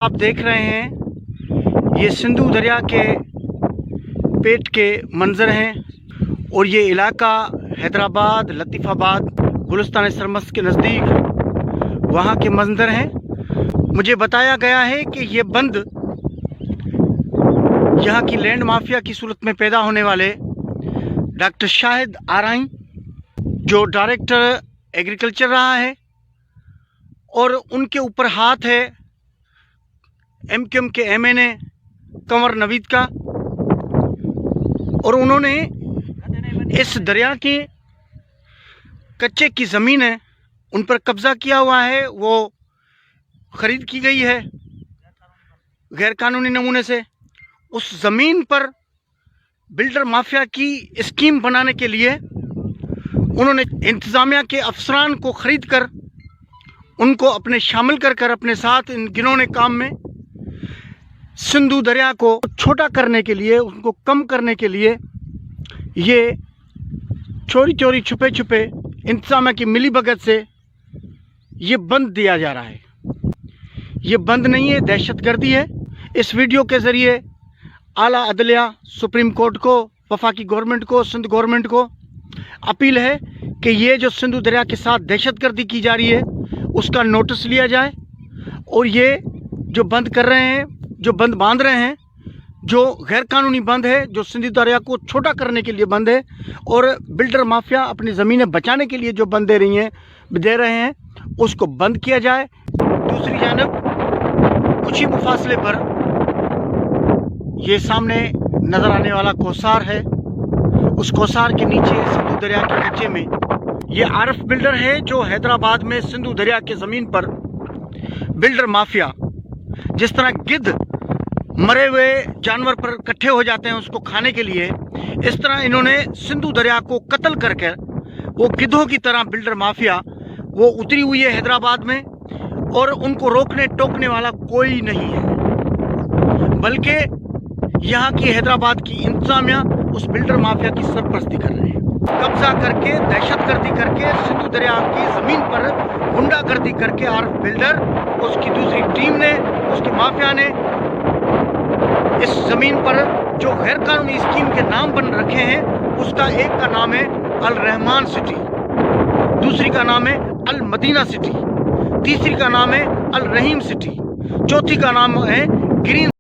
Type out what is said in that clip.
आप देख रहे हैं ये सिंधु दरिया के पेट के मंजर हैं और ये इलाका हैदराबाद, लतीफ़ाबाद, गुलिस्तान सरमस्त के नज़दीक वहाँ के मंजर हैं। मुझे बताया गया है कि ये बंद यहाँ की लैंड माफिया की सूरत में पैदा होने वाले डॉक्टर शाहिद आराई, जो डायरेक्टर एग्रीकल्चर रहा है, और उनके ऊपर हाथ है MQM के MNA कंवर नवीद का, और उन्होंने इस दरिया की कच्चे की ज़मीन है उन पर कब्ज़ा किया हुआ है। वो ख़रीद की गई है गैर कानूनी नमूने से। उस ज़मीन पर बिल्डर माफिया की स्कीम बनाने के लिए उन्होंने इंतज़ामिया के अफसरान को ख़रीद कर उनको अपने शामिल कर अपने साथ इन गिनौने काम में सिंधु दरिया को छोटा करने के लिए, उनको कम करने के लिए ये चोरी चोरी छुपे छुपे इंतज़ामिया की मिलीभगत से ये बंद दिया जा रहा है। ये बंद नहीं है, दहशतगर्दी है। इस वीडियो के ज़रिए आला अदलिया, सुप्रीम कोर्ट को, वफाकी गवर्नमेंट को, सिंध गवर्नमेंट को अपील है कि ये जो सिंधु दरिया के साथ दहशतगर्दी की जा रही है उसका नोटिस लिया जाए, और ये जो बंद कर रहे हैं, जो बंद बांध रहे हैं, जो गैर कानूनी बंद है, जो सिंधु दरिया को छोटा करने के लिए बंद है, और बिल्डर माफिया अपनी ज़मीनें बचाने के लिए जो बंद दे रहे हैं उसको बंद किया जाए। दूसरी जानब कुछ ही मुफासले पर ये सामने नज़र आने वाला कोसार है, उस कोसार के नीचे सिंधु दरिया के कच्चे में ये आरफ बिल्डर है, जो हैदराबाद में सिंधु दरिया के ज़मीन पर बिल्डर माफिया, जिस तरह गिद्ध मरे हुए जानवर पर इकट्ठे हो जाते हैं उसको खाने के लिए, इस तरह इन्होंने सिंधु दरिया को कत्ल करके वो गिद्धों की तरह बिल्डर माफिया वो उतरी हुई है हैदराबाद में, और उनको रोकने टोकने वाला कोई नहीं है, बल्कि यहाँ की हैदराबाद की इंतजामिया उस बिल्डर माफिया की सरपरस्ती कर रहे हैं। कब्जा करके, दहशतगर्दी करके, सिंधु दरिया की ज़मीन पर गुंडागर्दी करके आरफ बिल्डर, उसकी दूसरी टीम ने, उसकी माफिया ने इस ज़मीन पर जो गैर कानूनी स्कीम के नाम बन रखे हैं, उसका एक का नाम है अल रहमान सिटी, दूसरी का नाम है अल मदीना सिटी, तीसरी का नाम है अल रहीम सिटी, चौथी का नाम है ग्रीन